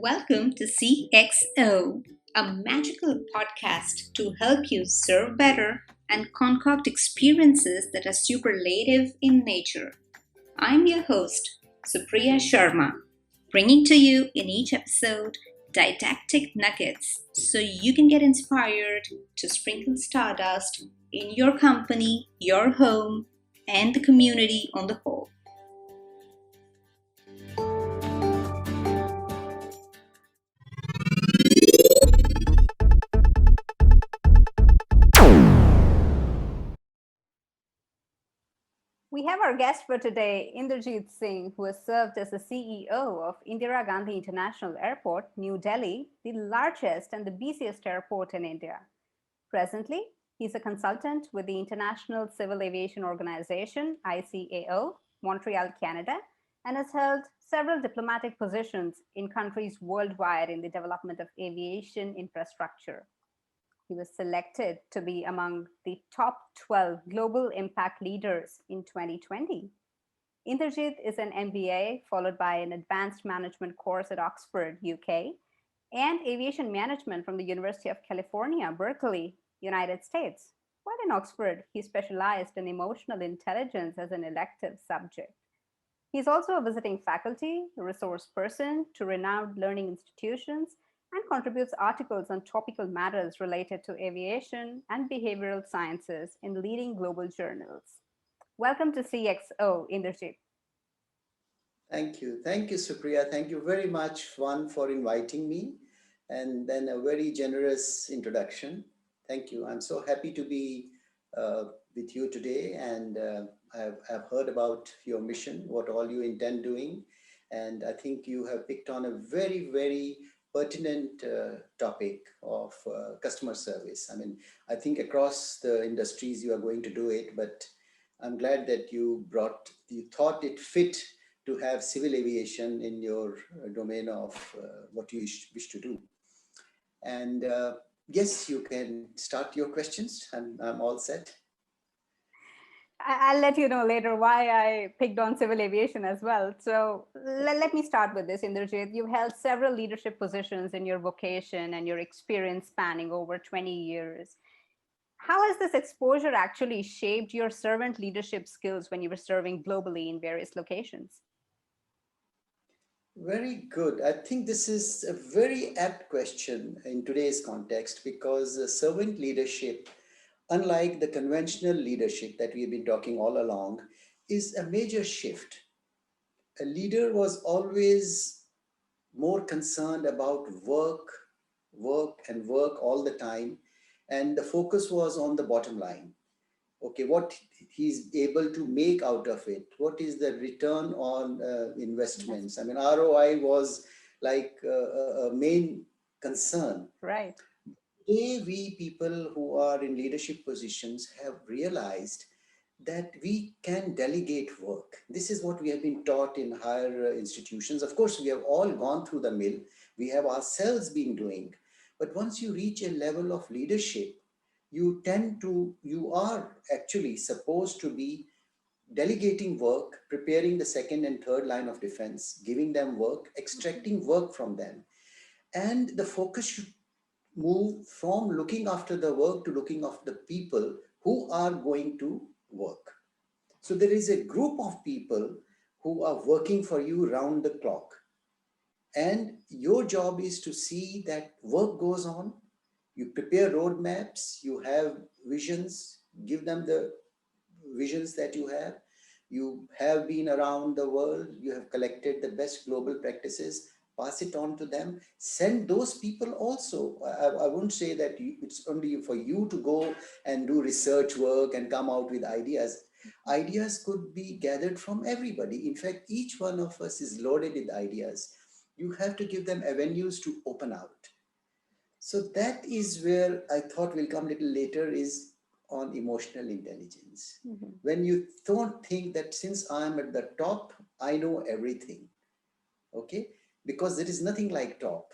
Welcome to CXO, a magical podcast to help you serve better and concoct experiences that are superlative in nature. I'm your host, Supriya Sharma, bringing to you in each episode didactic nuggets so you can get inspired to sprinkle stardust in your company, your home, and the community on the whole. We have our guest for today, Inderjit Singh, who has served as the CEO of Indira Gandhi International Airport, New Delhi, the largest and the busiest airport in India. Presently, he's a consultant with the International Civil Aviation Organization, ICAO, Montreal, Canada, and has held several diplomatic positions in countries worldwide in the development of aviation infrastructure. He was selected to be among the top 12 global impact leaders in 2020. Inderjit is an MBA followed by an advanced management course at Oxford, UK, and aviation management from the University of California, Berkeley, United States. While in Oxford, he specialized in emotional intelligence as an elective subject. He's also a visiting faculty, a resource person to renowned learning institutions, and contributes articles on topical matters related to aviation and behavioral sciences in leading global journals. Welcome to CXO, Inderjit. Thank you. Thank you, Supriya. Thank you very much, one, for inviting me, and then a very generous introduction. Thank you. I'm so happy to be with you today, and I've heard about your mission, what all you intend doing, and I think you have picked on a very, very pertinent topic of customer service. I mean, I think across the industries you are going to do it, but I'm glad that you thought it fit to have civil aviation in your domain of what you wish to do. And yes, you can start your questions. I'm all set. I'll let you know later why I picked on civil aviation as well. So let me start with this, Inderjit. You've held several leadership positions in your vocation and your experience spanning over 20 years. How has this exposure actually shaped your servant leadership skills when you were serving globally in various locations? Very good. I think this is a very apt question in today's context because servant leadership, unlike the conventional leadership that we've been talking all along, is a major shift. A leader was always more concerned about work all the time, and the focus was on the bottom line. Okay, what he's able to make out of it, what is the return on investments. I mean, ROI was like a main concern. Right. Today, we people who are in leadership positions have realized that we can delegate work. This is what we have been taught in higher institutions. Of course, we have all gone through the mill. We have ourselves been doing. But once you reach a level of leadership, you are actually supposed to be delegating work, preparing the second and third line of defense, giving them work, extracting work from them. And the focus should move from looking after the work to looking after the people who are going to work. So there is a group of people who are working for you round the clock. And your job is to see that work goes on. You prepare roadmaps, you have visions, give them the visions that you have. You have been around the world, you have collected the best global practices, pass it on to them, send those people also. I wouldn't say that it's only for you to go and do research work and come out with ideas. Ideas could be gathered from everybody. In fact, each one of us is loaded with ideas. You have to give them avenues to open out. So that is where I thought we'll come a little later is on emotional intelligence. Mm-hmm. When you don't think that since I'm at the top, I know everything, okay? Because there is nothing like top.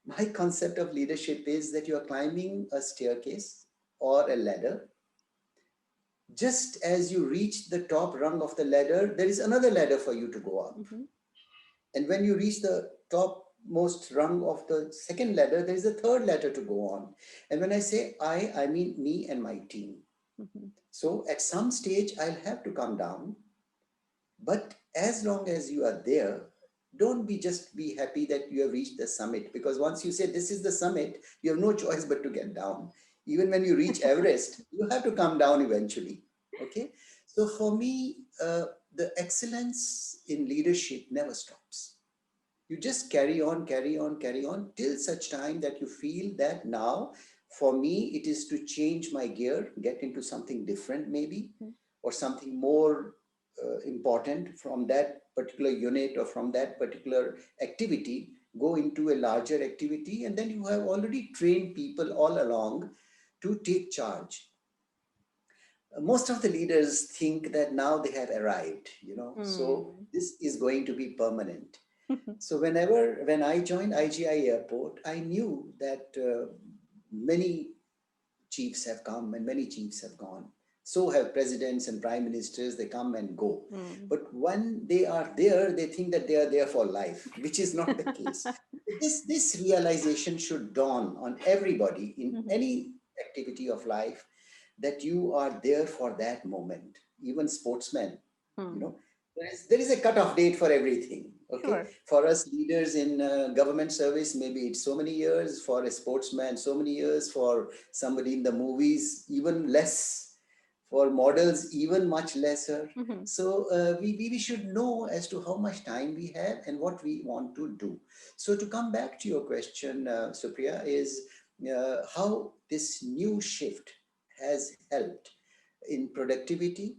My concept of leadership is that you are climbing a staircase or a ladder. Just as you reach the top rung of the ladder, there is another ladder for you to go up. Mm-hmm. And when you reach the top most rung of the second ladder, there is a third ladder to go on. And when I say I mean me and my team. Mhm. So at some stage, I'll have to come down. But as long as you are there, don't be just be happy that you have reached the summit. Because once you say this is the summit, you have no choice but to get down. Even when you reach Everest, you have to come down eventually. Okay. So for me, the excellence in leadership never stops. You just carry on, carry on, carry on till such time that you feel that now, for me, it is to change my gear, get into something different, maybe, or something more important from that particular unit or from that particular activity, go into a larger activity, and then you have already trained people all along to take charge. Most of the leaders think that now they have arrived, so Mm. this is going to be permanent. Mhm. So when I joined IGI Airport, I knew that many chiefs have come and many chiefs have gone. So have presidents and prime ministers, they come and go. Mm. But when they are there, they think that they are there for life, which is not the case. This realization should dawn on everybody in Mhm. any activity of life, that you are there for that moment. Even sportsmen, you Mm. know, there is a cutoff date for everything. Okay, Sure. for us leaders in government service, maybe it's so many years. For a sportsman, so many years. For somebody in the movies, even less. For models, even much lesser. Mhm. So we should know as to how much time we have and what we want to do. So to come back to your question, Supriya, is how this new shift has helped in productivity,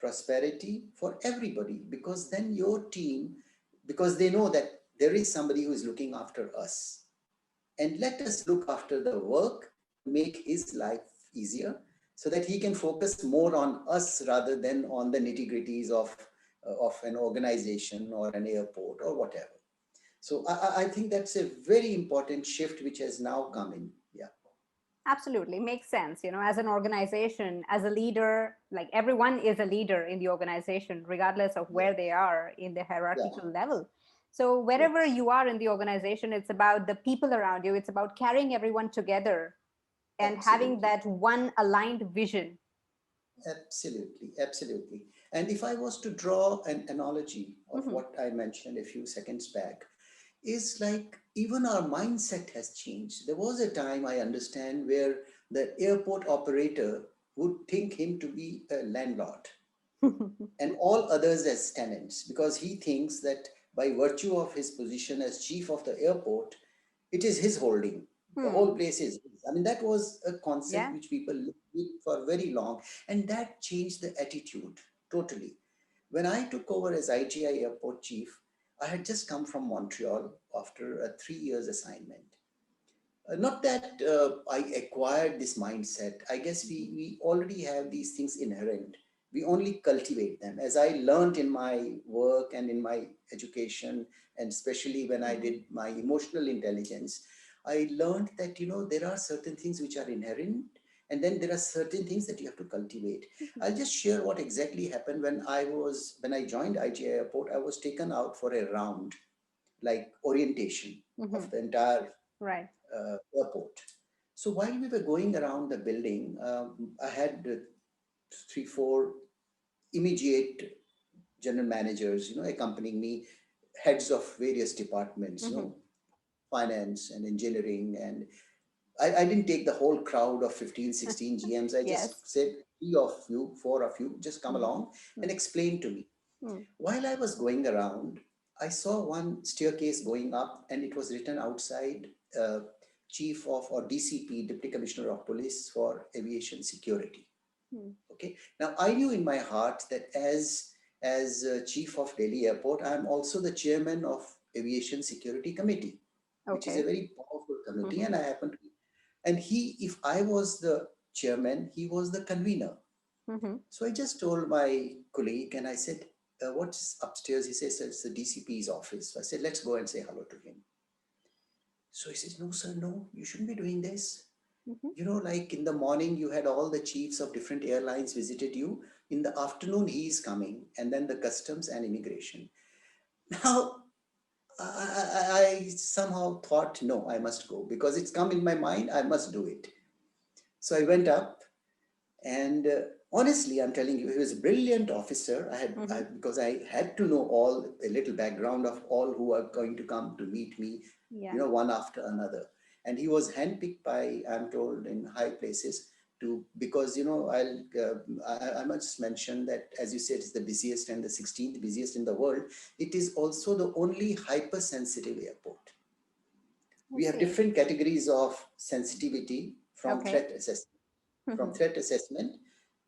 prosperity for everybody, because then your team, because they know that there is somebody who is looking after us, and let us look after the work to make his life easier, so that he can focus more on us rather than on the nitty gritties of an organization or an airport or whatever. So I think that's a very important shift which has now come in. Yeah. Absolutely. Makes sense. As an organization, as a leader, like everyone is a leader in the organization, regardless of Yeah. where they are in the Yeah. hierarchical level. So, wherever Yes. you are in the organization, it's about the people around you, it's about carrying everyone together and having Absolutely. that one aligned vision. Absolutely, absolutely. And if I was to draw an analogy of Mhm. what I mentioned a few seconds back, is like even our mindset has changed. There was a time, I understand, where the airport operator would think him to be a landlord and all others as tenants, because he thinks that by virtue of his position as chief of the airport, it is his holding. The whole Hmm. place is his. I mean, that was a concept Yeah. which people lived with for very long, and that changed the attitude totally. When I took over as IGI airport chief, I had just come from Montreal after a 3 years assignment. Not that I acquired this mindset. I guess we already have these things inherent. We only cultivate them. As I learned in my work and in my education, and especially when I Mhm. did my emotional intelligence, I learned that, there are certain things which are inherent, and then there are certain things that you have to cultivate. Mhm. I'll just share what exactly happened when I joined IGA Airport. I was taken out for a round, like orientation of Mhm. the entire Right. airport. So while we were going around the building, I had three, four immediate general managers, accompanying me, heads of various departments, Mhm. finance and engineering. And I didn't take the whole crowd of 15, 16 GMs. I Yes. just said, three of you, four of you, just come Mhm. along and Mhm. explain to me. While I was going around, I saw one staircase going up, and it was written outside, uh, Chief of or DCP, Deputy Commissioner of Police for Aviation Security. Mhm. Okay. Now I knew in my heart that as Chief of Delhi Airport, I am also the chairman of Aviation Security Committee, which is a Okay. very powerful committee, Mhm. and I happen to be. And if I was the chairman, he was the convener. Mhm. So I just told my colleague and I said, what's upstairs? He says, it's the DCP's office. So I said, let's go and say hello to him. So he says, no, sir, no, you shouldn't be doing this. Mhm. Like in the morning, you had all the chiefs of different airlines visited you. In the afternoon, he is coming, and then the customs and immigration. Now, I somehow thought, no, I must go because it's come in my mind, I must do it. So I went up, and honestly, I'm telling you, he was a brilliant officer. Because I had to know a little background of all who are going to come to meet me, Yeah. one after another. And he was handpicked by, I'm told, in high places because I must mention that, as you said, it's the busiest and the 16th busiest in the world. It is also the only hypersensitive airport. We have Okay. different categories of sensitivity from Okay. threat assessment. From threat assessment,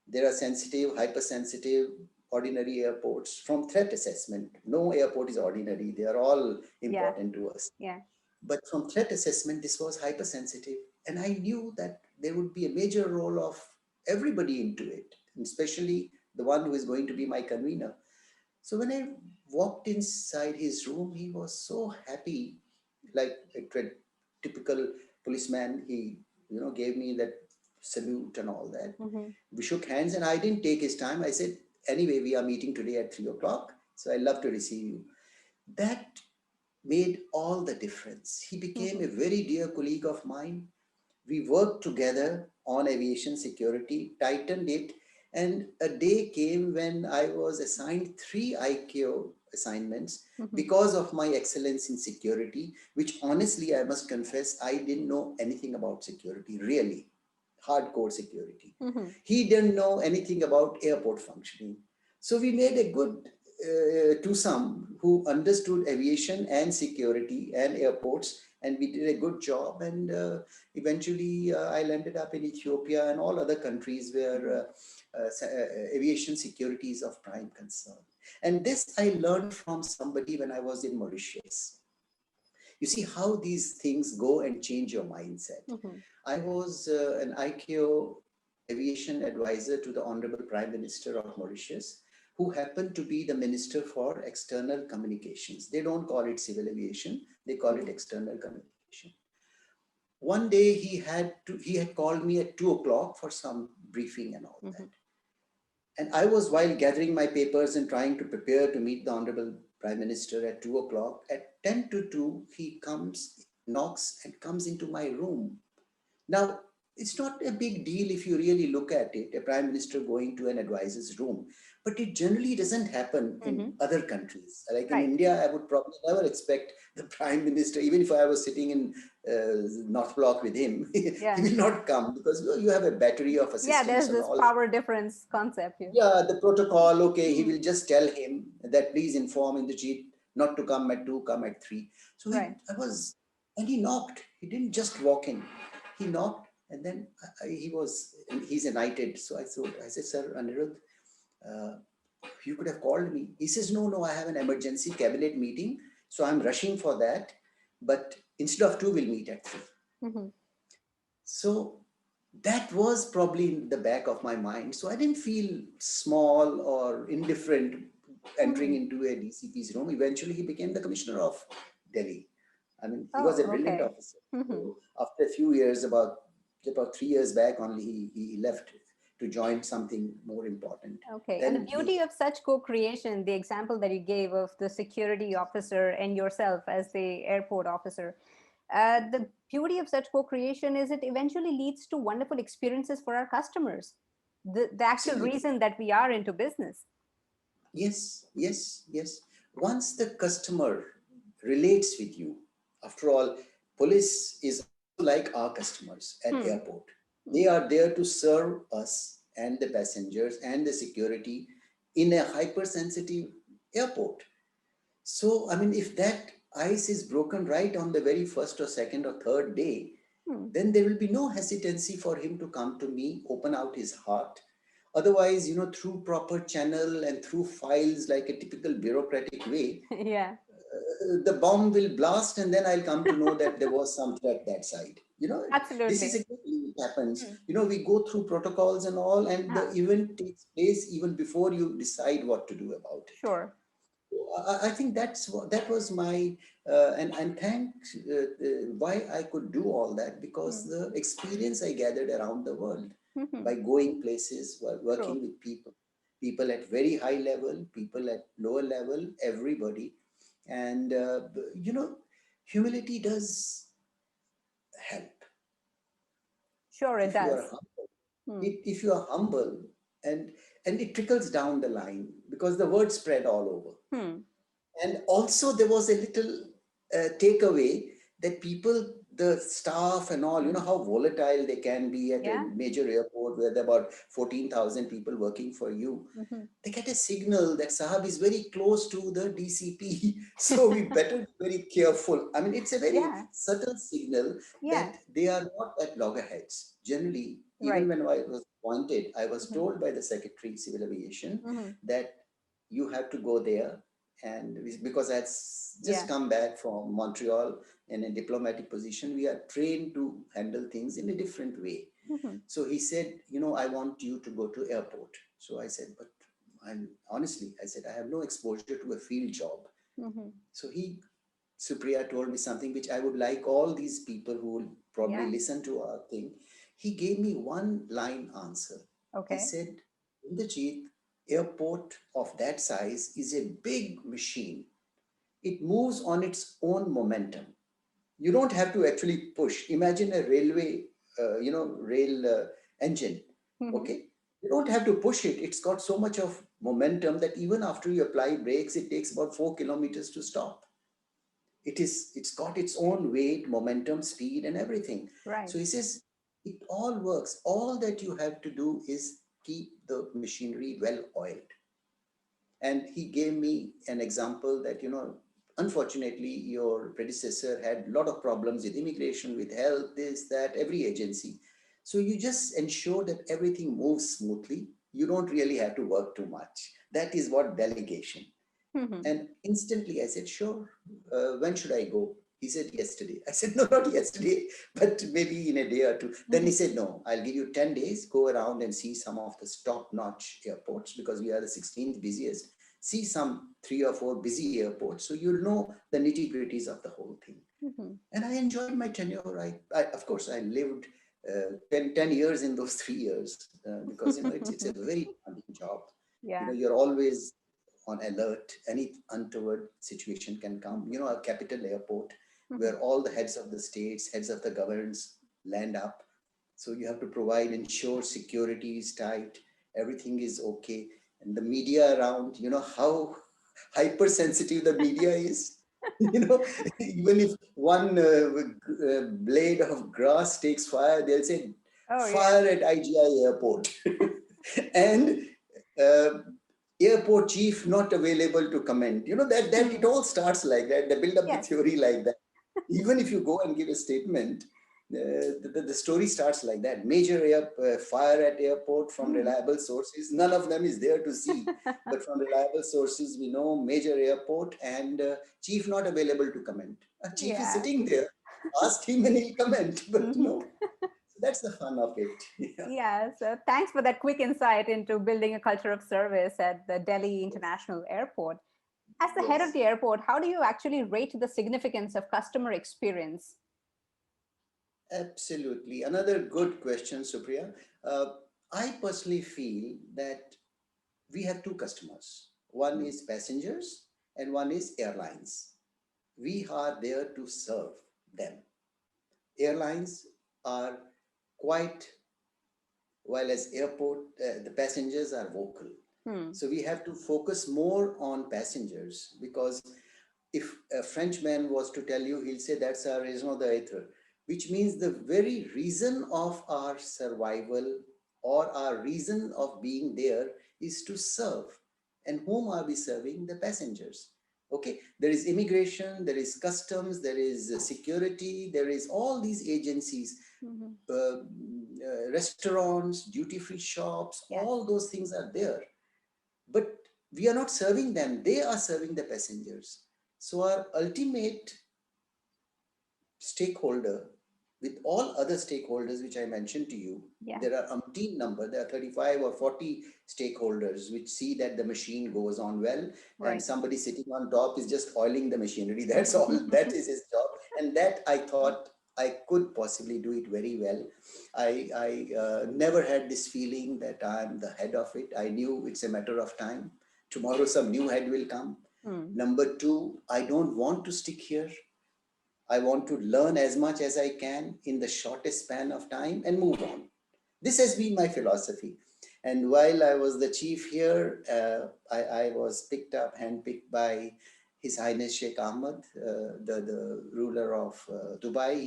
there are sensitive, hypersensitive, ordinary airports. From threat assessment, no airport is ordinary. They are all Yeah. important to us. Yeah. But from threat assessment, this was hypersensitive. And I knew that there would be a major role of everybody into it, especially the one who is going to be my convener. So when I walked inside his room, he was so happy, like a typical policeman. He, gave me that salute and all that. We shook hands, and I didn't take his time. I said, anyway, we are meeting today at 3 o'clock, so I love to receive you. That made all the difference. He became a very dear colleague of mine. We worked together on aviation security, tightened it, and a day came when I was assigned 3 ICAO assignments because of my excellence in security, which honestly, I must confess, I didn't know anything about security, really, hardcore security. He didn't know anything about airport functioning. So we made a good twosome who understood aviation and security and airports, and we did a good job. And eventually, I landed up in Ethiopia and all other countries where aviation security is of prime concern. And this I learned from somebody when I was in Mauritius. You see how these things go and change your mindset. I was an ICAO aviation advisor to the Honorable Prime Minister of Mauritius, who happened to be the Minister for External Communications. They don't call it civil aviation, they call it external communication. One day he had called me at 2 o'clock for some briefing and all that. And I was, while gathering my papers and trying to prepare to meet the Honorable Prime Minister at 2 o'clock, at 10 to 2, he knocks and comes into my room. Now, it's not a big deal if you really look at it, a prime minister going to an advisor's room, but it generally doesn't happen in other countries. Like in India, I would probably never expect the prime minister, even if I was sitting in North Block with him, he will not come because you have a battery of assistants. Yeah, there's and this all. power difference concept here. Yeah, the protocol, okay, he will just tell him that please inform Inderjit not to come at 2, come at 3. So and he knocked. He didn't just walk in. He knocked, and then he's a knighted. So I said, Sir Anirudh, you could have called me. He says, no, I have an emergency cabinet meeting, so I'm rushing for that. But instead of 2, we'll meet at 3. So that was probably in the back of my mind. So I didn't feel small or indifferent entering into a DCP's room. Eventually, he became the commissioner of Delhi. I mean, he was a brilliant officer. So after a few years, about 3 years back only, he left to join something more important. Okay, and the beauty of such co-creation, the example that you gave of the security officer and yourself as the airport officer, the beauty of such co-creation is it eventually leads to wonderful experiences for our customers, the actual reason that we are into business. Yes. Once the customer relates with you, after all, police is like our customers at airport. They are there to serve us and the passengers and the security in a hypersensitive airport. So, I mean, if that ice is broken right on the very first or second or third day, then there will be no hesitancy for him to come to me, open out his heart. Otherwise, through proper channel and through files like a typical bureaucratic way, the bomb will blast, and then I'll come to know that there was some threat that side. Absolutely. This is exactly what happens. We go through protocols and all, and the event takes place even before you decide what to do about it. Sure. I think that was my and thanks why I could do all that, because the experience I gathered around the world by going places, working with people at very high level, people at lower level, everybody. And, humility does help. Sure, it If you are does. humble, Hmm. if you are humble, and it trickles down the line because the word spread all over. Hmm. And also there was a little takeaway that people, the staff and all, how volatile they can be at a Yeah. major airport where there are about 14,000 people working for you. Hmm. They get a signal that Sahab is very close to the DCP. So we better be very careful. I mean, it's a very Yeah. subtle signal Yeah. that they are not at loggerheads. Generally, even Right. when I was appointed, I was Hmm. told by the Secretary Civil Aviation Hmm. that you have to go there. And because I had just Yeah. come back from Montreal in a diplomatic position, we are trained to handle things in a different way. Hmm. So he said, I want you to go to airport. So I said, but I said, I have no exposure to a field job. Hmm. So Supriya told me something which I would like all these people who will probably Yeah. listen to our thing. He gave me one line answer. He Okay. said, Inderjit, airport of that size is a big machine. It moves on its own momentum. You don't have to actually push. Imagine a railway, rail engine. Hmm. Okay, you don't have to push it. It's got so much of momentum that even after you apply brakes, it takes about 4 kilometers to stop. It's got its own weight, momentum, speed, and everything. Right. So he says it all works. All that you have to do is keep the machinery well oiled. And he gave me an example that, unfortunately, your predecessor had a lot of problems with immigration, with health, this, that, every agency. So you just ensure that everything moves smoothly. You don't really have to work too much. That is what delegation. Hmm. And instantly I said, sure. When should I go? He said, yesterday. I said, no, not yesterday, but maybe in a day or two. Then he Hmm. said, no, I'll give you 10 days, go around and see some of the top notch airports because we are the 16th busiest. See some 3 or 4 busy airports. So you'll know the nitty gritties of the whole thing. Hmm. And I enjoyed my tenure. Of course, I lived 10 years in those 3 years because, it's a very demanding job. Yeah. You're always on alert. Any untoward situation can come. A capital airport Hmm. where all the heads of the states, heads of the governments land up. So you have to ensure security is tight, everything is okay. And the media around, how hypersensitive the media is. Even if one blade of grass takes fire, they'll say, Oh, yeah. fire at IGIA airport. And uh, airport chief not available to comment. That it Hmm. all starts like that. They build up the Yes. theory like that. Even if you go and give a statement, the story starts like that. Major fire at airport from Hmm. reliable sources. None of them is there to see, but from reliable sources we know major airport and chief not available to comment. A chief is Yeah. sitting there. Ask him and he'll comment, but Hmm. no. So that's the fun of it. Yeah. Yeah, so thanks for that quick insight into building a culture of service at the Delhi International Airport. As the head of Yes. the airport, how do you actually rate the significance of customer experience? Absolutely. Another good question, Supriya. Uh, I personally feel that we have two customers. One Mm. is passengers and one is airlines. We are there to serve them. Airlines are quite, while as airport, the passengers are vocal. Hmm. So we have to focus more on passengers because if a Frenchman was to tell you, he'll say that's our raison d'etre, which means the very reason of our survival or our reason of being there is to serve. And whom are we serving? The passengers. Okay, there is immigration, there is customs, there is security, there is all these agencies, Hmm. restaurants, duty free shops, Yes. all those things are there. But we are not serving them, they are serving the passengers. So our ultimate stakeholder, with all other stakeholders which I mentioned to you, Yeah. there are umpteen number, there are 35 or 40 stakeholders which see that the machine goes on well, and Right. somebody sitting on top is just oiling the machinery. That's all, that is his job. And that I thought I could possibly do it very well. I never had this feeling that I'm the head of it. I knew it's a matter of time. Tomorrow some new head will come. Hmm. Number two, I don't want to stick here. I want to learn as much as I can in the shortest span of time and move on. This has been my philosophy. And while I was the chief here, I was picked up, handpicked by His Highness Sheikh Ahmed, the ruler of Dubai.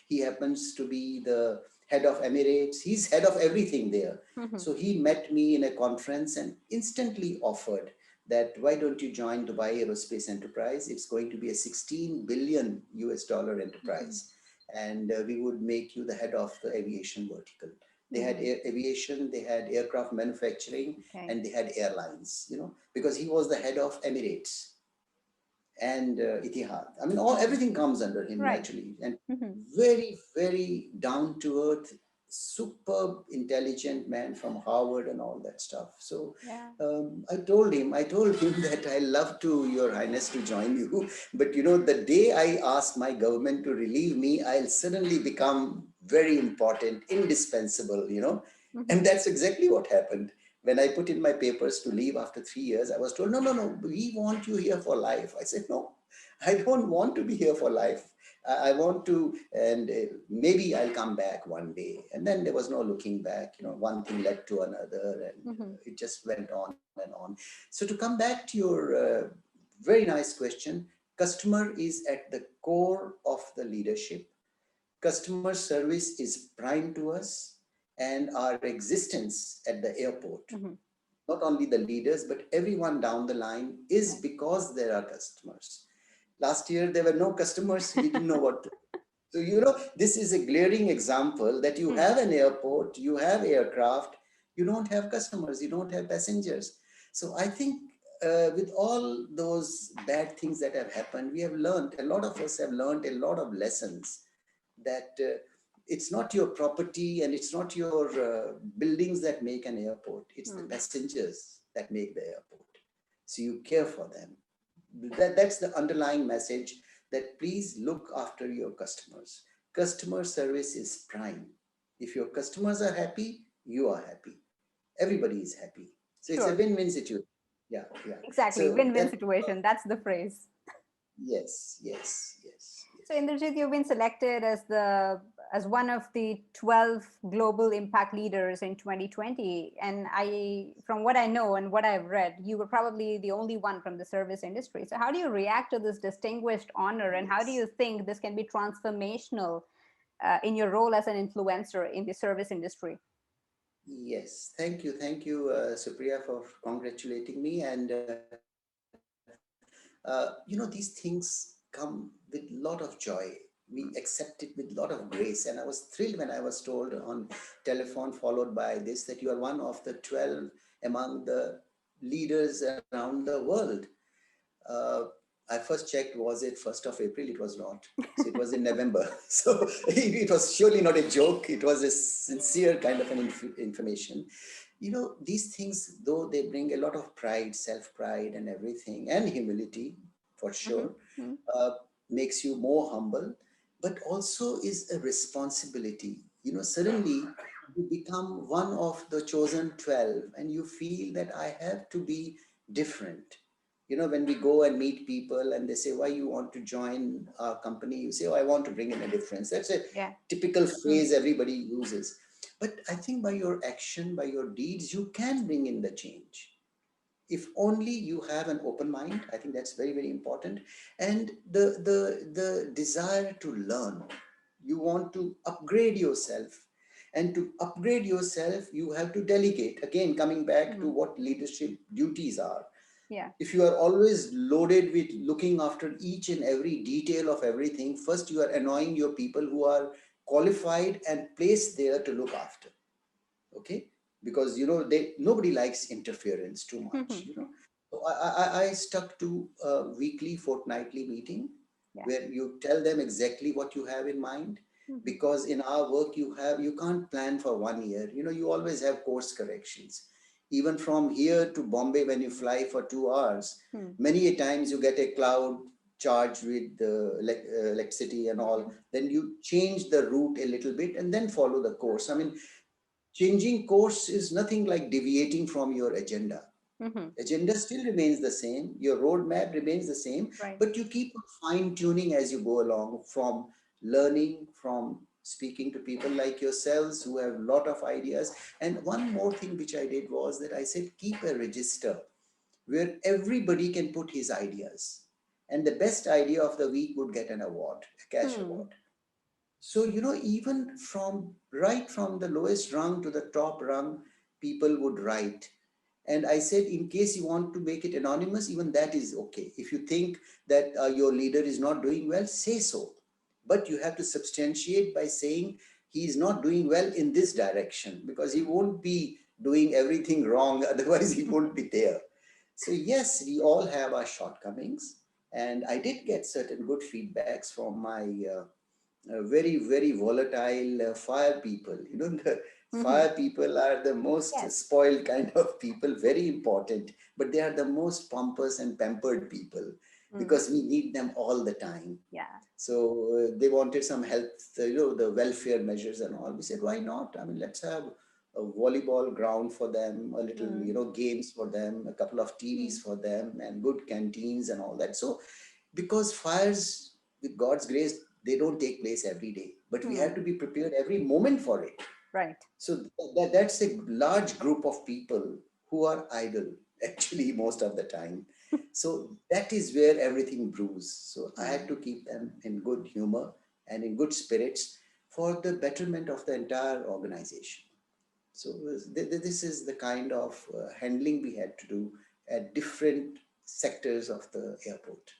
He happens to be the head of Emirates. He's head of everything there. Mhm. So he met me in a conference and instantly offered that why don't you join Dubai Aerospace Enterprise? It's going to be a 16 billion US dollar Mhm. enterprise, and we would make you the head of the aviation vertical. They had Mhm. aviation, they had aircraft manufacturing, Okay. and they had airlines. Because he was the head of Emirates and Etihad. I mean, Mhm. everything comes under him Right. naturally, and Mhm. very, very down to earth, superb, intelligent man from Harvard and all that stuff. So Yeah. I told him that I love to, Your Highness, to join you, but the day I ask my government to relieve me, I'll suddenly become very important, indispensable. And Mhm. that's exactly what happened. When I put in my papers to leave after 3 years, I was told, no, no, no, we want you here for life. I said, no, I don't want to be here for life. I want to, and maybe I'll come back one day. And then there was no looking back. One thing led to another, and Mhm. it just went on and on. So to come back to your very nice question, customer is at the core of the leadership. Customer service is prime to us, and our existence at the airport, Mhm. not only the leaders, but everyone down the line, is Right. because there are customers. Last year, there were no customers. We didn't know what to. So, this is a glaring example that you Hmm. have an airport, you have aircraft, you don't have customers, you don't have passengers. So, I think with all those bad things that have happened, we have learned, a lot of us have learned a lot of lessons that it's not your property and it's not your buildings that make an airport, it's the Hmm. passengers that make the airport. So you care for them. That's the underlying message, that please look after your customers. Customer service is prime. If your customers are happy, you are happy. Everybody is happy. So it's a Sure. win-win situation. Yeah, yeah. Exactly. So Win-win that, situation. That's the phrase. yes, yes, yes, So yes. Inderjit, you've been selected as one of the 12 global impact leaders in 2020. And from what I know and what I've read, you were probably the only one from the service industry. So how do you react to this distinguished honor, and how do Yes. you think this can be transformational in your role as an influencer in the service industry? Yes, thank you, Supriya, for congratulating me. And these things come with a lot of joy. We accept it with a lot of grace. And I was thrilled when I was told on telephone, followed by this, that you are one of the 12 among the leaders around the world. Uh, I first checked, was it 1st of April? It was not. So it was in November. So it was surely not a joke. It was a sincere kind of an information. These things, though they bring a lot of pride, self-pride and everything, and humility for Mm-hmm. sure, uh, makes you more humble, but also is a responsibility. Suddenly you become one of the chosen 12 and you feel that I have to be different. When we go and meet people and they say, why you want to join our company? You say, oh, I want to bring in a difference. That's a Yeah. typical Mm. phrase everybody uses. But I think by your action, by your deeds, you can bring in the change. If only you have an open mind. I think that's very, very important. And the desire to learn. You want to upgrade yourself. And to upgrade yourself, you have to delegate. Again, coming back to Mm. what leadership duties are. Yeah. If you are always loaded with looking after each and every detail of everything, first you are annoying your people who are qualified and placed there to look after. Okay, because they nobody likes interference too much. So I stuck to a weekly, fortnightly meeting Yeah. where you tell them exactly what you have in mind, Mhm. because in our work you can't plan for 1 year. You always have course corrections. Even from here to Bombay, when you fly for 2 hours, Mm. many a times you get a cloud charged with the electricity and all, Mhm. then you change the route a little bit and then follow the course. I mean, changing course is nothing like deviating from your agenda. Agenda still remains the same, your roadmap remains the same, Right. but you keep fine tuning as you go along, from learning, from speaking to people like yourselves who have a lot of ideas. And one more thing which I did was that I said, keep a register where everybody can put his ideas. And the best idea of the week would get an award, a cash Hmm. award. So, even right from the lowest rung to the top rung, people would write. And I said, in case you want to make it anonymous, even that is okay. If you think that your leader is not doing well, say so. But you have to substantiate by saying he is not doing well in this direction, because he won't be doing everything wrong. Otherwise, he won't be there. So, yes, we all have our shortcomings. And I did get certain good feedbacks from my very, very volatile fire people. The Mm-hmm. fire people are the most Yes. spoiled kind of people, very important, but they are the most pompous and pampered people Mm. because we need them all the time. Yeah. So they wanted some health, the welfare measures and all. We said, why not? I mean, let's have a volleyball ground for them, a little, Mm. games for them, a couple of TVs Mm. for them, and good canteens and all that. So, because fires, with God's grace, they don't take place every day, but we have Mm. to be prepared every moment for it. Right. So that's a large group of people who are idle, actually, most of the time. So that is where everything brews. So I had Mm. to keep them in good humor and in good spirits for the betterment of the entire organization. So this is the kind of handling we had to do at different sectors of the airport.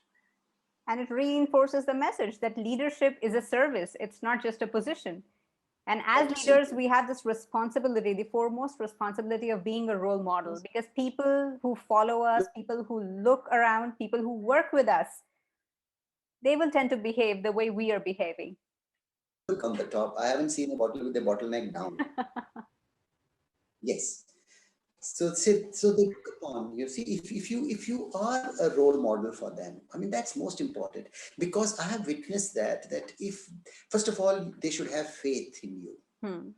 And it reinforces the message that leadership is a service, it's not just a position. And as leaders, Absolutely. we have this responsibility, the foremost responsibility of being a role model, Yes. because people who follow us, people who look around, people who work with us, they will tend to behave the way we are behaving. Look on the top. I haven't seen a bottle with a bottleneck down. Yes. So they look upon, you see, if you are a role model for them, I mean, that's most important, because I have witnessed that if, first of all, they should have faith in you, Hmm.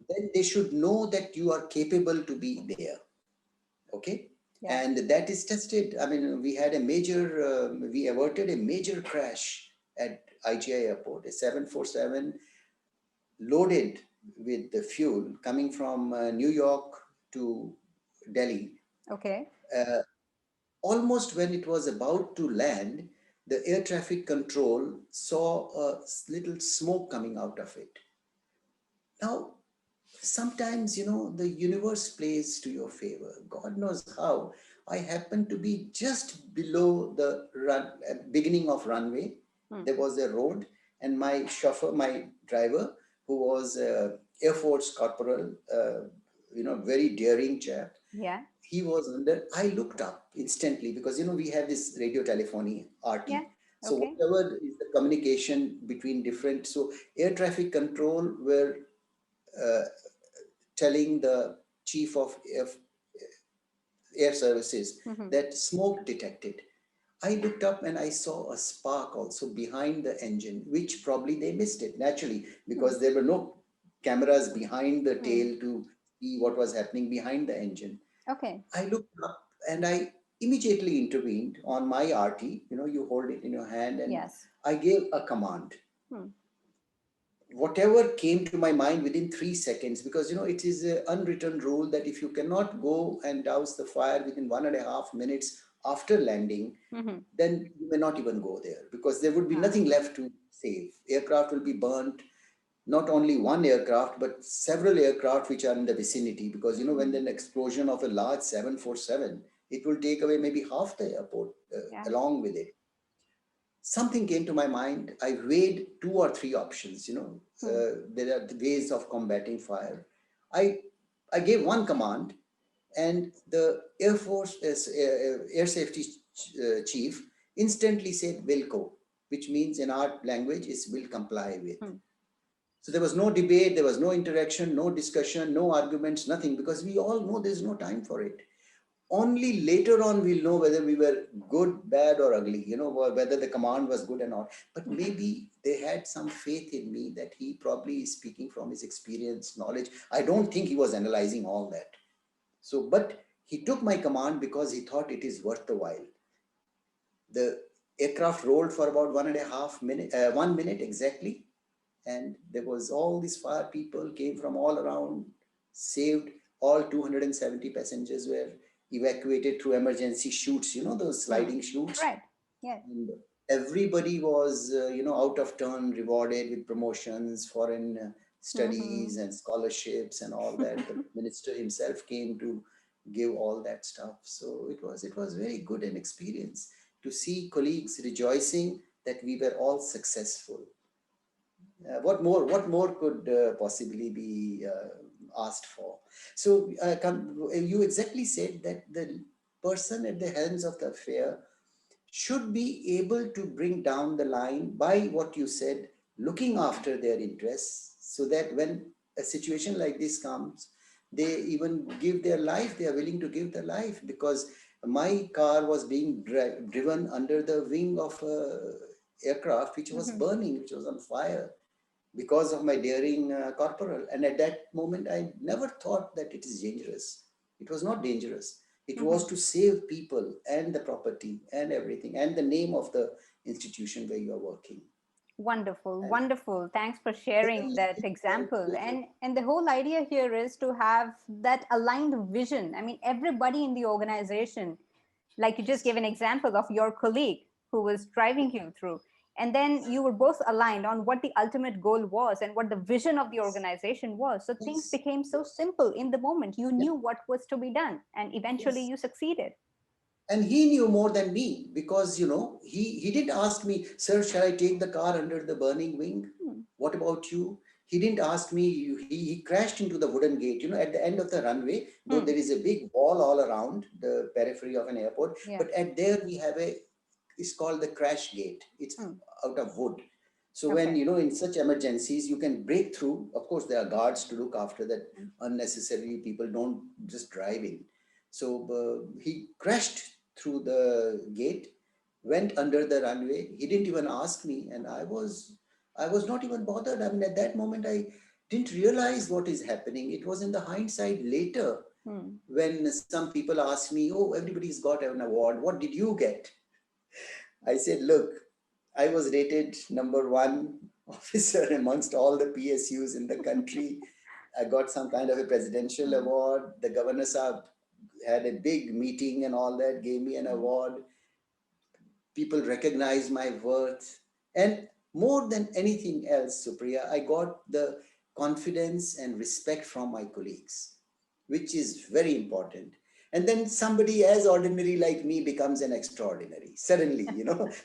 then they should know that you are capable to be there. Okay. Yeah. And that is tested. I mean, we averted a major crash at IGIA airport, a 747 loaded with the fuel coming from New York to Delhi. Okay. uh, Almost when it was about to land, the air traffic control saw a little smoke coming out of it. Now, sometimes, the universe plays to your favor. God knows how. I happened to be just below the beginning of runway. Hmm. There was a road, and my chauffeur, my driver, who was Air Force corporal, very daring chap, Yeah. he was under. I looked up instantly because we have this radio telephony Yeah. RT. So Okay. whatever is the communication between different, so air traffic control were uh, telling the chief of air services Mm-hmm. that smoke detected. I looked up and I saw a spark also behind the engine, which probably they missed it naturally Hmm. because there were no cameras behind the Hmm. tail to see what was happening behind the engine. Okay. I looked up and I immediately intervened on my RT. You hold it in your hand, and Yes. I gave a command. Hmm. Whatever came to my mind within 3 seconds, because it is an unwritten rule that if you cannot go and douse the fire within 1.5 minutes after landing, Mm-hmm. then you may not even go there because there would be Ah. nothing left to save. Aircraft will be burnt, not only one aircraft, but several aircraft which are in the vicinity. Because when Mm. an explosion of a large 747, it will take away maybe half the airport Yeah. along with it. Something came to my mind. I weighed two or three options. Hmm. There are the ways of combating fire. I I gave one command, and the Air Force air safety chief instantly said "Wilco," which means in our language is "will comply with." Hmm. So there was no debate, there was no interaction, no discussion, no arguments, nothing, because we all know there's no time for it. Only later on we'll know whether we were good, bad, or ugly, or whether the command was good or not. But Mm-hmm. maybe they had some faith in me that he probably is speaking from his experience, knowledge. I don't think he was analyzing all that. So, but He took my command because he thought it is worth the while. The aircraft rolled for about 1.5 minutes, 1 minute exactly, and there was all these fire people came from all around, saved. All 270 passengers were evacuated through emergency chutes, those Hmm. sliding chutes. Right. Yes. And everybody was, out of turn rewarded with promotions, foreign Mm-hmm. studies and scholarships and all that. The minister himself came to give all that stuff. So it was very good an experience to see colleagues rejoicing that we were all successful. What more could possibly be asked for? So you exactly said that the person at the helms of the affair should be able to bring down the line by what you said, looking after their interests, so that when a situation like this comes, they even give their life, they are willing to give their life. Because my car was being driven under the wing of a aircraft which was Mm-hmm. burning, which was on fire, because of my daring corporal. And at that moment, I never thought that it is dangerous. It was not dangerous. It Mm-hmm. was to save people and the property and everything and the name of the institution where you are working. Wonderful, And wonderful. Thanks for sharing suddenly that it felt example. good. And the whole idea here is to have that aligned vision. I mean, everybody in the organization, like you just gave an example of your colleague who was driving you through, and then you were both aligned on what the ultimate goal was and what the vision of the organization was. So things Yes, became so yes, simple in the moment. You yeah, knew what was to be done, and eventually yes. you succeeded. And he knew more than me because, he didn't ask me, sir, shall I take the car under the burning wing? Hmm. What about you? He didn't ask me. He crashed into the wooden gate, at the end of the runway, though Hmm. there is a big wall all around the periphery of an airport. Yeah. But at there we have it's called the crash gate. It's Hmm. out of wood. So when, Okay. in such emergencies, you can break through. Of course, there are guards to look after that Hmm. unnecessarily people don't just drive in. So he crashed through the gate, went under the runway. He didn't even ask me, and I was not even bothered. I mean, at that moment, I didn't realize what is happening. It was in the hindsight later Hmm. when some people asked me, "Oh, everybody's got an award. What did you get?" I said, "Look, I was rated number one officer amongst all the PSUs in the country. I got some kind of a presidential Hmm. award. The governor Saab had a big meeting and all that, gave me an Hmm. award. People recognized my worth. And more than anything else, Supriya, I got the confidence and respect from my colleagues, which is very important. And then somebody as ordinary like me becomes an extraordinary. Suddenly,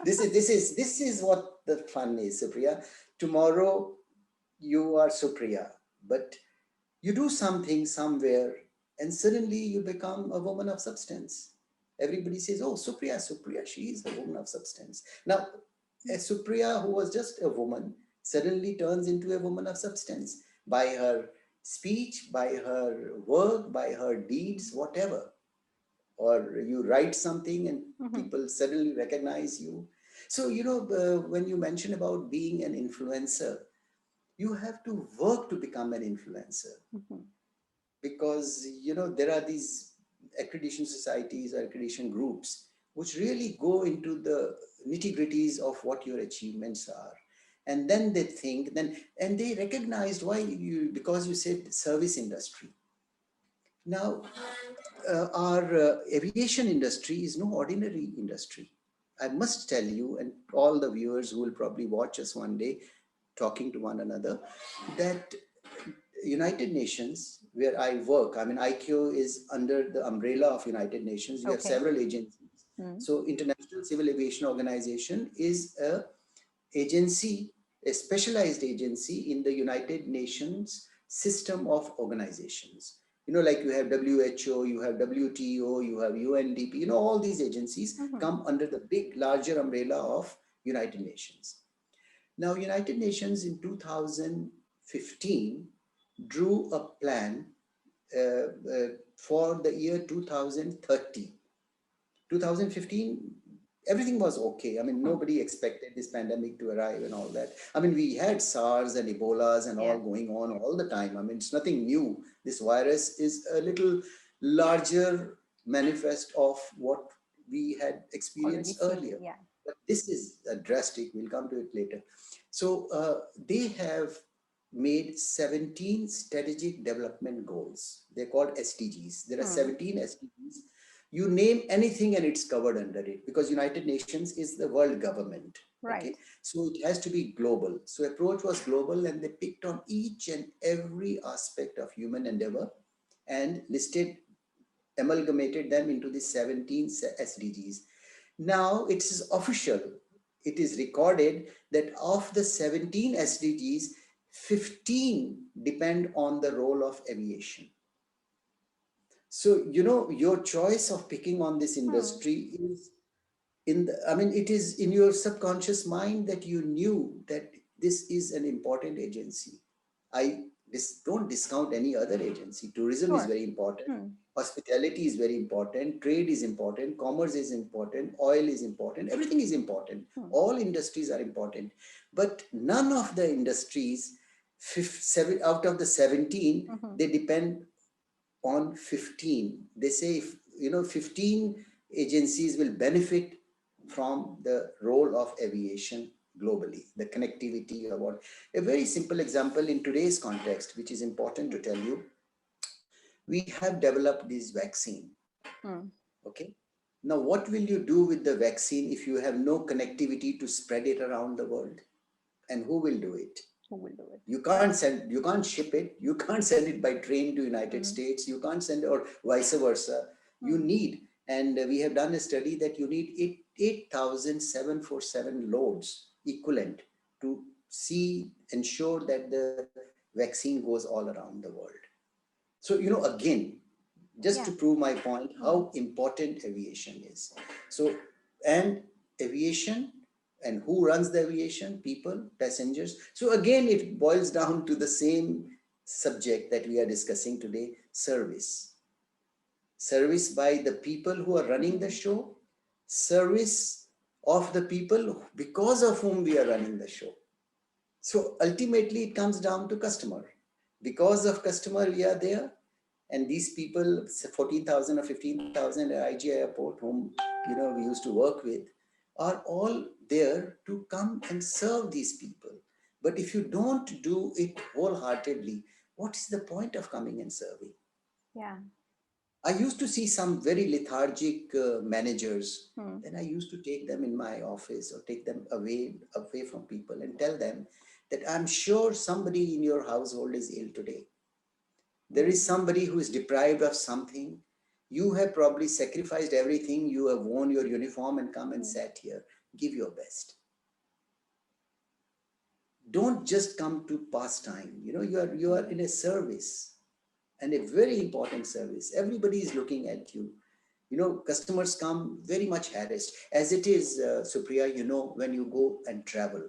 this is what the fun is, Supriya. Tomorrow you are Supriya, but you do something somewhere, and suddenly you become a woman of substance. Everybody says, "Oh, Supriya, she is a woman of substance." Now, a Supriya who was just a woman suddenly turns into a woman of substance by her speech, by her work, by her deeds, whatever. Or you write something and Hmm. people suddenly recognize you. So, when you mention about being an influencer, you have to work to become an influencer, Hmm. because there are these accreditation societies or accreditation groups which really go into the nitty gritties of what your achievements are, and then they think then and they recognized why you because you said service industry. Now, our aviation industry is no ordinary industry. I must tell you, and all the viewers who will probably watch us one day talking to one another, that United Nations, where I work, I mean, ICAO is under the umbrella of United Nations. You have Okay. several agencies. Hmm. So, International Civil Aviation Organization is a specialized agency in the United Nations system of organizations. Like you have WHO, you have WTO, you have UNDP. All these agencies Hmm. come under the big, larger umbrella of United Nations. Now, United Nations in 2015 drew a plan for the year 2030. 2015, everything was okay. I mean, Hmm. nobody expected this pandemic to arrive and all that. I mean, we had SARS and Ebolas and all Yeah. going on all the time. I mean, it's nothing new. This virus is a little larger manifest of what we had Already experienced seen. earlier. Yeah. But this is a drastic, we'll come to it later. So they have made 17 strategic development goals. They're called SDGs. There are 17 SDGs. You name anything and it's covered under it, because United Nations is the world government. Right. Okay, so it has to be global. So approach was global, and they picked on each and every aspect of human endeavor and listed, amalgamated them into the 17 SDGs. Now it is official, it is recorded that of the 17 SDGs, 15 depend on the role of aviation. So, your choice of picking on this industry is it is in your subconscious mind that you knew that this is an important agency. Don't discount any other agency. Tourism is Sure. very important. Hospitality is very important. Trade is important. Commerce is important. Oil is important. Everything is important. All industries are important. But none of the industries, out of the 17, they depend on 15. They say, 15 agencies will benefit from the role of aviation globally, the connectivity or what. A very simple example in today's context, which is important to tell you, we have developed this vaccine. Okay. Now, what will you do with the vaccine if you have no connectivity to spread it around the world? And who will do it? Who will do it? You can't ship it. You can't send it by train to United States. You can't send it, or vice versa. You need, and we have done a study that you need 8,747 loads equivalent to ensure that the vaccine goes all around the world. So, again, just to prove my point, how important aviation is. So, and aviation, and who runs the aviation? People, passengers. So again, it boils down to the same subject that we are discussing today, service. Service by the people who are running the show, service of the people because of whom we are running the show. So ultimately it comes down to customer. Because of customer, we are there. And these people, 14,000 or 15,000 at IGIA airport, whom we used to work with, are all there to come and serve these people. But if you don't do it wholeheartedly, what is the point of coming and serving? Yeah. I used to see some very lethargic managers. Then I used to take them in my office or take them away from people and tell them that I'm sure somebody in your household is ill today. There is somebody who is deprived of something. You have probably sacrificed everything. You have worn your uniform and come and sat here. Give your best. Don't just come to pass time. You are in a service, and a very important service. Everybody is looking at you. Customers come very much harassed. As it is, Supriya, when you go and travel,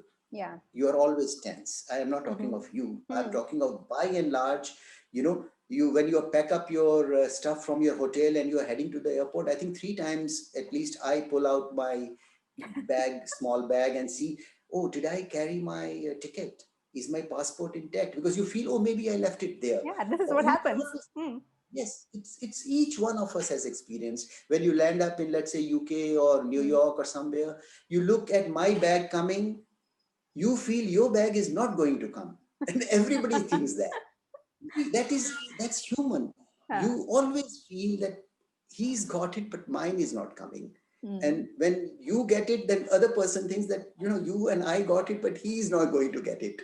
you are always tense. I am not talking of you. I'm talking of, by and large, when you pack up your stuff from your hotel and you are heading to the airport, I think 3 times at least I pull out my small bag, and see, oh, did I carry my ticket? Is my passport intact? Because you feel, oh, maybe I left it there. Yeah, this is what happens. Yes, it's each one of us has experienced. When you land up in, let's say, UK or New York or somewhere, you look at my bag coming, you feel your bag is not going to come. And everybody thinks that. That's human. You always feel that he's got it, but mine is not coming. And when you get it, then other person thinks that, you and I got it, but he is not going to get it.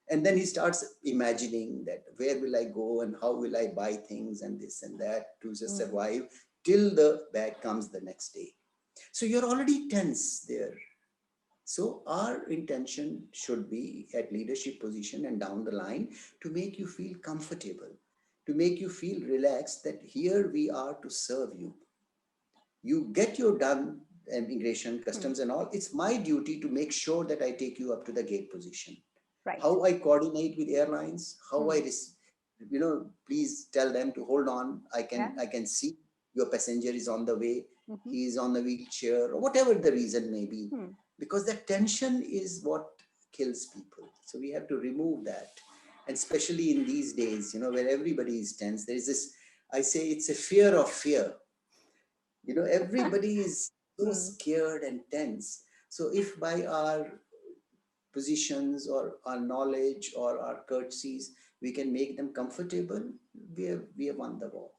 And then he starts imagining that where will I go and how will I buy things and this and that to just survive till the bag comes the next day. So you're already tense there. So our intention should be at leadership position and down the line to make you feel comfortable, to make you feel relaxed that here we are to serve you. You get your done immigration, customs and all. It's my duty to make sure that I take you up to the gate position. Right. How I coordinate with airlines, how please tell them to hold on. I can see your passenger is on the way. He is on the wheelchair, or whatever the reason may be. Because that tension is what kills people. So we have to remove that. And especially in these days, where everybody is tense, there is this, I say it's a fear of fear. Everybody is so Hmm. scared and tense. So if by our positions or our knowledge or our courtesies, we can make them comfortable, we have won the war.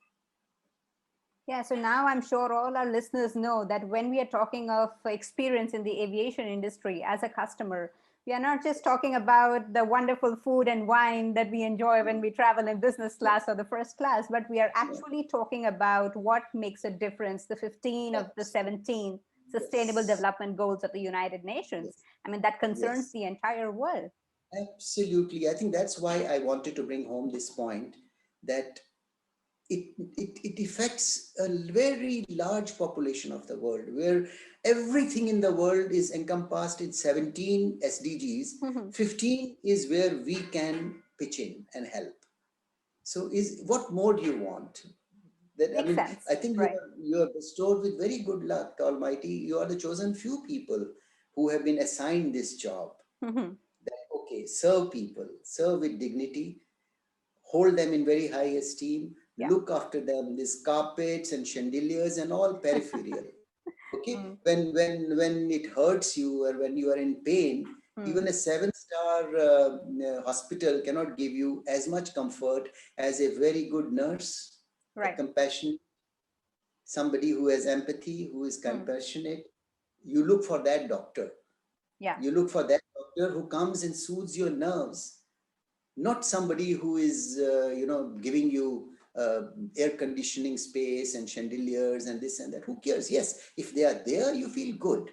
Yeah, so now I'm sure all our listeners know that when we are talking of experience in the aviation industry as a customer, we are not just talking about the wonderful food and wine that we enjoy when we travel in business class or the first class, but we are actually talking about what makes a difference, the 15 of the Yes, 17 Sustainable yes, Development Goals of the United Nations. yes, I mean, that concerns yes. the entire world. Absolutely. I think that's why I wanted to bring home this point that it affects a very large population of the world where everything in the world is encompassed in 17 SDGs. Mhm. 15 is where we can pitch in and help. So is what more do you want? That I Makes mean, sense, I think right? you are bestowed with very good luck, Almighty. You are the chosen few people who have been assigned this job. Mhm. That okay, serve people, serve with dignity, hold them in very high esteem, Yeah. look after them. These carpets and chandeliers and all peripheral. Okay, Mm. when it hurts you or when you are in pain, even Mm. a seven-star hospital cannot give you as much comfort as a very good nurse, a Right. compassionate, somebody who has empathy, who is Mm. compassionate. You look for that doctor. Yeah. You look for that doctor who comes and soothes your nerves, not somebody who is giving you air conditioning space and chandeliers and this and that. Who cares? Yes, if they are there, you feel good.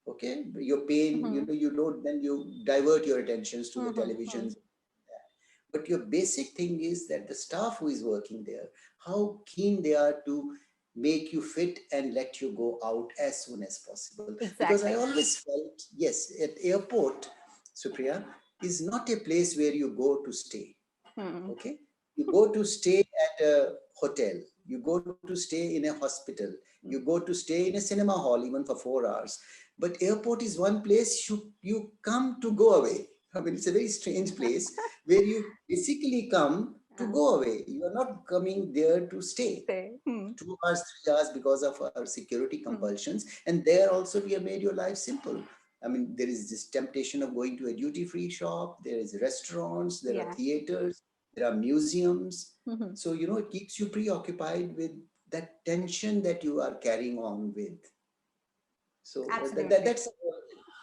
Okay, your pain, Mhm. you don't, then you divert your attentions to the Mhm. televisions. Mhm. But your basic thing is that the staff who is working there, how keen they are to make you fit and let you go out as soon as possible. Because I Exactly. always felt, yes, at airport, Supriya, is not a place where you go to stay. Hmm. Okay, you go to stay at a hotel, you go to stay in a hospital, you go to stay in a cinema hall even for 4 hours. But airport is one place you come to go away. I mean, it's a very strange place where you basically come to Uh, go away. You are not coming there to stay say, 2 hours, 3 hours because of our security hmm. compulsions. And there also we have made your life simple. I mean, there is this temptation of going to a duty-free shop, there is restaurants, there are Yeah. theaters, there are museums. Hmm. So, it keeps you preoccupied with that tension that you are carrying on with. So Absolutely.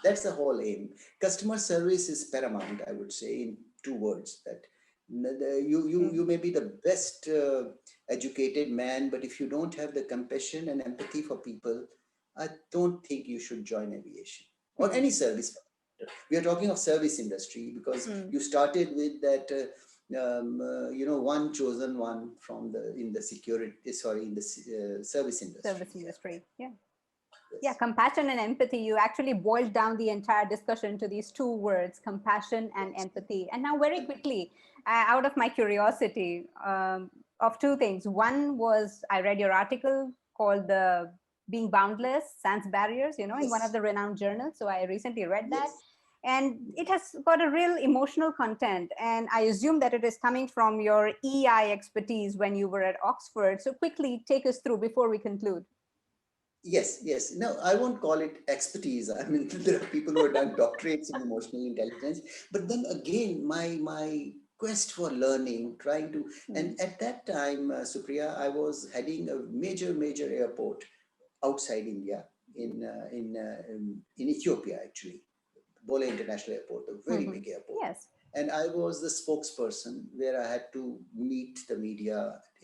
that's the whole aim. Customer service is paramount, I would say, in 2 words. That you Hmm. may be the best educated man, but if you don't have the compassion and empathy for people, I don't think you should join aviation or Hmm. any service. We are talking of service industry because Hmm. you started with that. One chosen one from the in the security, sorry, in the service industry. Service Yeah, industry. Yeah. Yeah. yes, Compassion and empathy. You actually boiled down the entire discussion to these two words, compassion and yes. empathy. And now, very quickly, out of my curiosity, of two things. One was I read your article called the Being Boundless Sans Barriers, in one of Yes, the renowned journals. So I recently read that. yes, And it has got a real emotional content. And I assume that it is coming from your EI expertise when you were at Oxford. So quickly take us through before we conclude. yes, yes. No, I won't call it expertise. I mean, there are people who have done doctorates in emotional intelligence. But then again, my quest for learning, trying to, Hmm. and at that time, Supriya, I was heading a major airport outside India in Ethiopia actually, Bole International Airport, a very Hmm. big airport. Yes. And I was the spokesperson where I had to meet the media,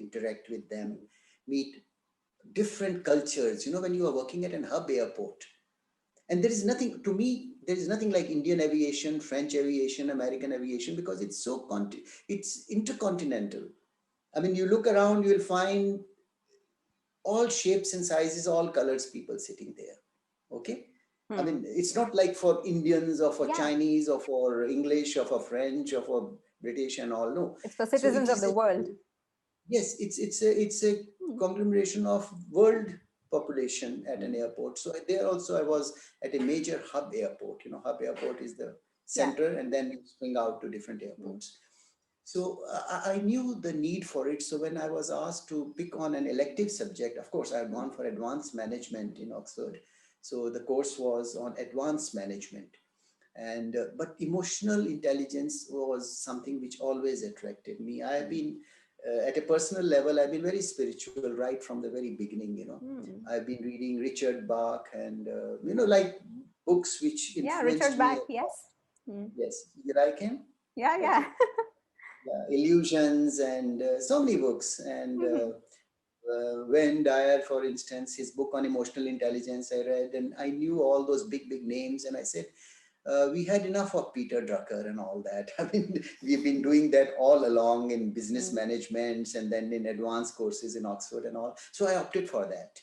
interact with them, meet different cultures. When you are working at an hub airport, and there is nothing, to me, there is nothing like Indian aviation, French aviation, American aviation, because it's it's intercontinental. I mean, you look around, you will find all shapes and sizes, all colors people sitting there. Okay. I Hmm. mean, it's not like for Indians or for Yeah. Chinese or for English or for French or for British and all. No. It's for So it citizens of is the a, world. yes, it's a Hmm. conglomeration of world population at an airport. So there also I was at a major hub airport. Hub airport is the Yeah. center, and then you swing out to different Hmm. airports. So I knew the need for it. So when I was asked to pick on an elective subject, of course, I had gone for advanced management in Oxford. So the course was on advanced management. And but emotional intelligence was something which always attracted me. I have been at a personal level, I've been very spiritual right from the very beginning. I've been reading Richard Bach and like books which Yeah, influenced Richard me Bach, a lot. yes. Mm. Yes, you like him? Yeah, yeah. Okay. Yeah, Illusions and so many books. And Wayne Dyer, for instance, his book on emotional intelligence I read, and I knew all those big names, and I said, we had enough of Peter Drucker and all that. I mean, we've been doing that all along in business management and then in advanced courses in Oxford and all. So I opted for that.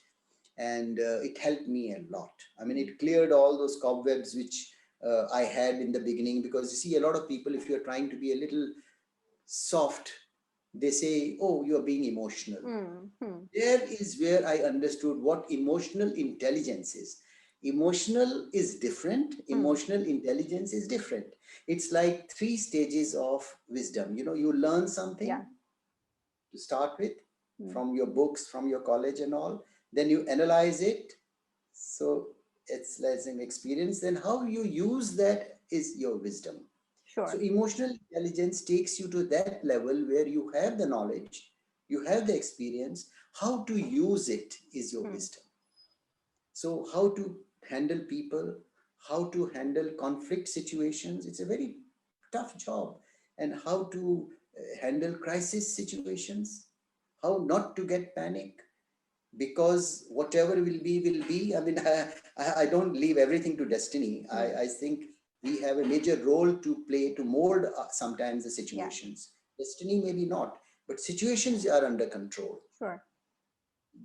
And it helped me a lot. I mean, it cleared all those cobwebs which I had in the beginning, because you see, a lot of people, if you're trying to be a little soft, they say, oh, you're being emotional. There is where I understood what emotional intelligence is. Emotional is different, emotional intelligence is different. It's like three stages of wisdom. You learn something Yeah. to start with from your books, from your college and all, then you analyze it. So it's like an experience. Then how you use that is your wisdom. So Sure. emotional intelligence takes you to that level where you have the knowledge, you have the experience. How to use it is your wisdom. So how to handle people, how to handle conflict situations, it's a very tough job. And how to handle crisis situations, how not to get panic, because whatever will be. I mean, I don't leave everything to destiny. I think we have a major role to play to mold sometimes the Yeah. situations. Destiny maybe not, but situations are under control. Sure.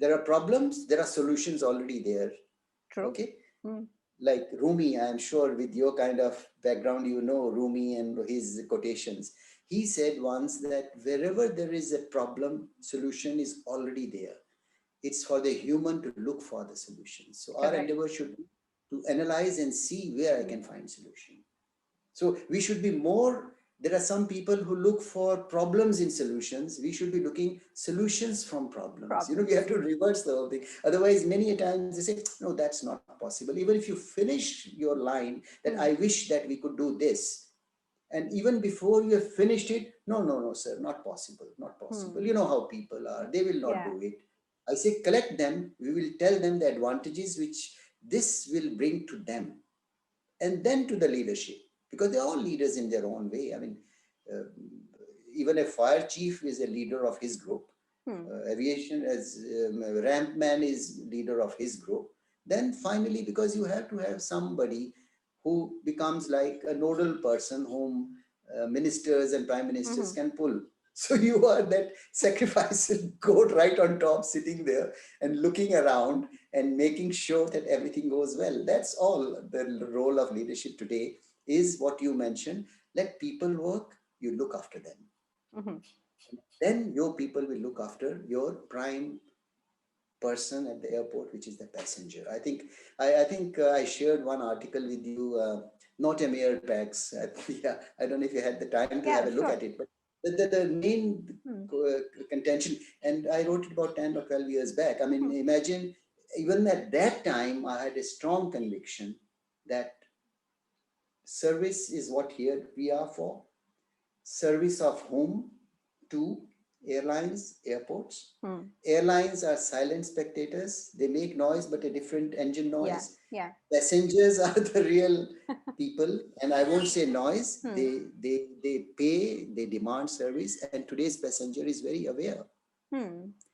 There are problems, there are solutions already there. True. Okay. Like Rumi, I'm sure with your kind of background, Rumi and his quotations. He said once that wherever there is a problem, solution is already there. It's for the human to look for the solution. So our Correct. endeavor should be to analyze and see where I can find solution. So we should be more, there are some people who look for problems in solutions. We should be looking solutions from problems. We have to reverse the whole thing. Otherwise, many a times they say, no, that's not possible. Even if you finish your line that I wish that we could do this. And even before you have finished it, no, sir, not possible, not possible. You know how people are, they will not do it. I say, collect them, we will tell them the advantages which this will bring to them, and then to the leadership, because they're all leaders in their own way. I mean, uh, even a fire chief is a leader of his group. Aviation as ramp man is leader of his group. Then finally, because you have to have somebody who becomes like a nodal person whom ministers and prime ministers can pull. So you are that sacrificial goat right on top, sitting there and looking around and making sure that everything goes well. That's all the role of leadership today is what you mentioned. Let people work, you look after them. Then your people will look after your prime person at the airport, which is the passenger. I think I shared one article with you, not a mere PAX. Yeah, I don't know if you had the time to have a look at it, but the main contention, and I wrote it about 10 or 12 years back. I mean, imagine, even at that time, I had a strong conviction that service is what here we are for. Service of whom? To airlines, airports. Airlines are silent spectators. They make noise, but a different engine noise. Yeah. Passengers are the real people, and I won't say noise. They pay, they demand service, and today's passenger is very aware.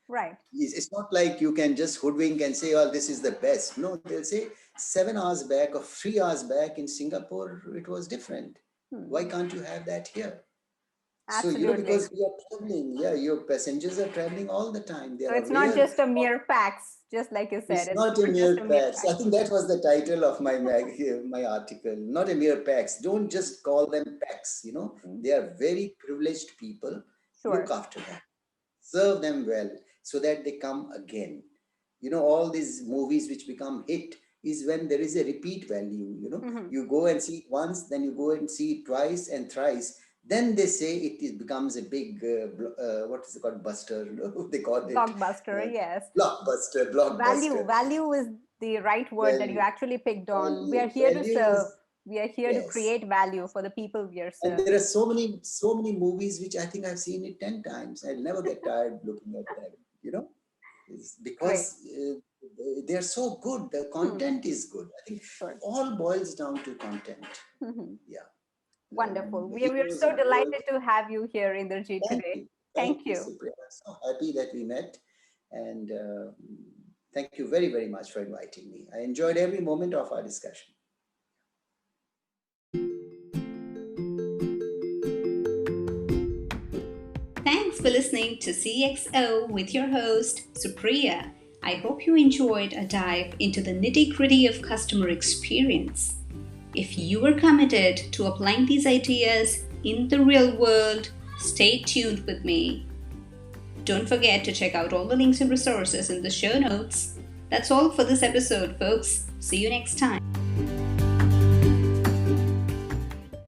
Right. It's not like you can just hoodwink and say, oh, this is the best. No, they'll say 7 hours back or 3 hours back in Singapore, it was different. Why can't you have that here? So, Absolutely. because you are traveling, your passengers are traveling all the time. So it's not just a mere PAX, just like you said. It's not a mere PAX. I think that was the title of my article. Not a mere PAX. Don't just call them PAX. They are very privileged people. Sure. Look after them, serve them well, so that they come again. All these movies which become hit is when there is a repeat value. You go and see it once, then you go and see it twice and thrice. then they say becomes a big, what is it called, buster? They call it Blockbuster, yes. blockbuster. Value is the right word that you Value, actually picked on. We are value, here to value serve. is, We are here to yes. create value for the people we are And serving. there are so many movies which I think I've seen it 10 times. I'll never get tired looking at them, you know, it's because they are so good. The content is good. I think Sure. all boils down to content. Yeah. Wonderful. We are Heroes so of the world. delighted to have you here, Inderjit, Thank today. you. Thank you. Supriya. I'm so happy that we met. And thank you very, very much for inviting me. I enjoyed every moment of our discussion. Thanks for listening to CXO with your host, Supriya. I hope you enjoyed a dive into the nitty-gritty of customer experience. If you are committed to applying these ideas in the real world, stay tuned with me. Don't forget to check out all the links and resources in the show notes. That's all for this episode, folks. See you next time.